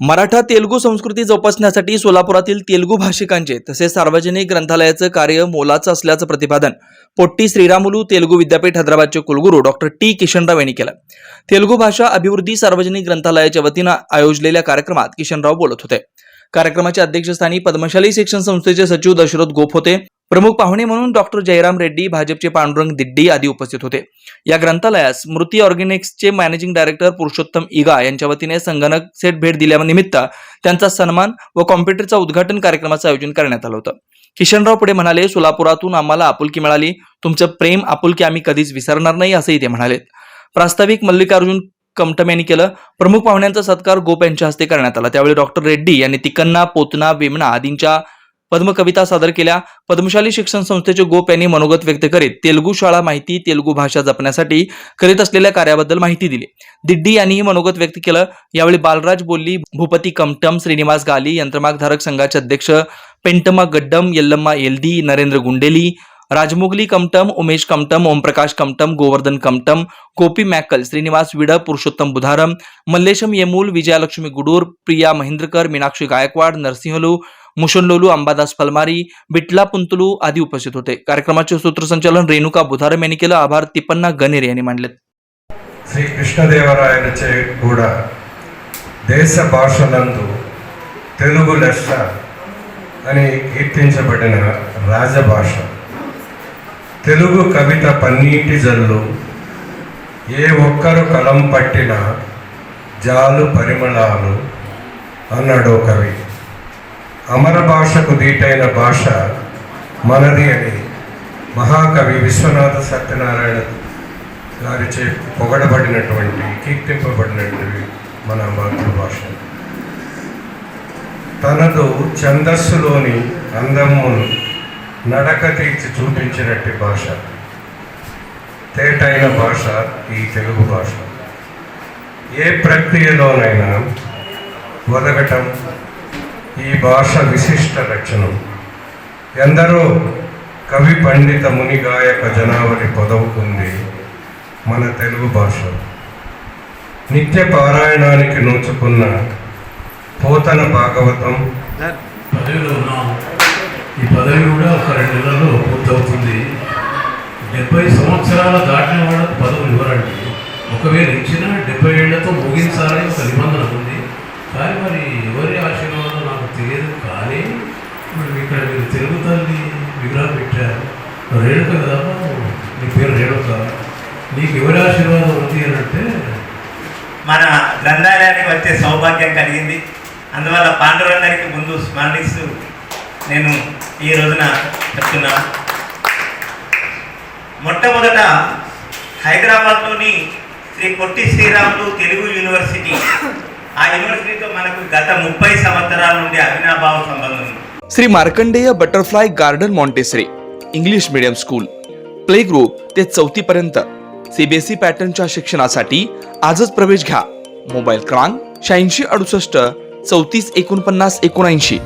मराठा तेलुगू संस्कृती जोपासण्यासाठी सोलापुरातील तेलुगू भाषिकांचे तसेच सार्वजनिक ग्रंथालयाचं कार्य मोलाचं असल्याचं प्रतिपादन पोट्टी श्रीरामुलू तेलुगू विद्यापीठ हैदराबादचे कुलगुरू डॉक्टर टी किशनराव यांनी केलं। तेलुगू भाषा अभिवृद्धी सार्वजनिक ग्रंथालयाच्या वतीनं आयोजलेल्या कार्यक्रमात किशनराव बोलत होते। कार्यक्रमाच्या अध्यक्षस्थानी पद्मशाली शिक्षण संस्थेचे सचिव दशरथ गोप होते। प्रमुख पाहुणे म्हणून डॉक्टर जयराम रेड्डी, भाजपचे पांडुरंग दिड्डी आदी उपस्थित होते। या ग्रंथालयास स्मृती ऑर्गॅनिक्सचे मॅनेजिंग डायरेक्टर पुरुषोत्तम इगा यांच्या वतीने संगणक सेट भेट दिल्यानिमित्त त्यांचा सन्मान व कॉम्प्युटरचा उद्घाटन कार्यक्रमाचं आयोजन करण्यात आलं होतं। किशनराव पुढे म्हणाले, सोलापुरातून आम्हाला आपुलकी मिळाली, तुमचं प्रेम आपुलकी आम्ही कधीच विसरणार नाही असंही ते म्हणाले। प्रास्ताविक मल्लिकार्जुन कमटम यांनी केलं। प्रमुख पाहुण्यांचा सत्कार गोप यांच्या हस्ते करण्यात आला। त्यावेळी डॉक्टर रेड्डी यांनी तिकन्ना, पोतना, वेमना आदींच्या पद्मकविता सादर केल्या। पद्मशाली शिक्षण संस्थेचे गोप यांनी मनोगत व्यक्त करीत तेलुगू शाळा माहिती, तेलुगू भाषा जपण्यासाठी करीत असलेल्या कार्याबद्दल माहिती दिली। दिड्डी यांनीही मनोगत व्यक्त केलं। यावेळी बालराज बोल्ली, भूपती कमटम, श्रीनिवास गाली, यंत्रमागधारक संघाचे अध्यक्ष पेंटमा गड्डम, यल्लम्मा एल्दी, नरेंद्र गुंडेली, राजमोगली कमटम, उमेश कमटम, ओमप्रकाश कमटम, गोवर्धन कमटम, गोपी मॅकल, श्रीनिवास विडप, पुरुषोत्तम बुधारम, मल्लेशम येमूल, विजयालक्ष्मी गुडूर, प्रिया महेंद्रकर, मीनाक्षी गायकवाड, नरसिंहलू, मुशनलोलू, अंबादास पलमारी, बिटला पुंतलू आदी उपस्थित होते। कार्यक्रमाचे सूत्रसंचालन रेणुका बुधारम यांनी केलं। आभार तिप्पन्ना गणेर यांनी मांडले। శ్రీ కృష్ణదేవరాయలచే కూడా దేశ భాషలందు తెలుగు లెస్స అని కీర్తించబడిన రాజభాష। తెలుగు కవిత పన్నీటి జల్లు, ఏ ఒక్కరు కలం పట్టినా జాలు పరిమళాలు అన్నాడు కవి। అమర భాషకు దీటైన భాష మనది అని మహాకవి విశ్వనాథ సత్యనారాయణ గారిచే పొగడబడినటువంటి, కీర్తింపబడినటువంటి మన మాతృభాష తనదు ఛందస్సులోని అందమును నడక తీర్చి చూపించినట్టి భాష, తేటైన భాష ఈ తెలుగు భాష। ఏ ప్రక్రియలోనైనా ఒదగటం ఈ భాష విశిష్ట లక్షణం। ఎందరో కవి, పండిత, ముని, గాయక జనావళి పొదవుకుంది మన తెలుగు భాష। నిత్య పారాయణానికి నోచుకున్న పోతన భాగవతం పదవిలో ఉన్నాం। ఈ పదవి కూడా ఒక 2 నెలల్లో పూర్తవుతుంది। 70 సంవత్సరాల దాటిన వాళ్ళకు పదవులు ఇవ్వరండి। ఒకవేళ ఇచ్చినా 70 ఏళ్లతో ముగించాలని ఒక నిబంధన ఉంది। కానీ మరి ఎవరి ఆశీర్వాదం నాకు తెలియదు। కానీ మరి ఇక్కడ మీరు తెలుగు తల్లి విగ్రహం పెట్టారు, రేణుక కదా, నీ పేరు రేణుక, నీకు ఎవరి ఆశీర్వాదం ఉంది అని అంటే మన గ్రంథాలయానికి వచ్చే సౌభాగ్యం కలిగింది। అందువల్ల పాండురంగారికి ముందు స్మరణిస్తూ నేను ఈ రోజున చెప్తున్నాను। మొట్టమొదట హైదరాబాద్లోని శ్రీ పొట్టి శ్రీరాములు తెలుగు యూనివర్సిటీ, ఆ యూనివర్సిటీతో మనకు గత 30 సంవత్సరాల నుండి అవినాభావ సంబంధం ఉంది। Shri Markandey butterfly garden montessori English medium school, play group ते 4थी पर्यंत सीबीएसई पॅटर्नच्या शिक्षणासाठी आजच प्रवेश घ्या। मोबाईल क्रमांक 8668 34 49 79।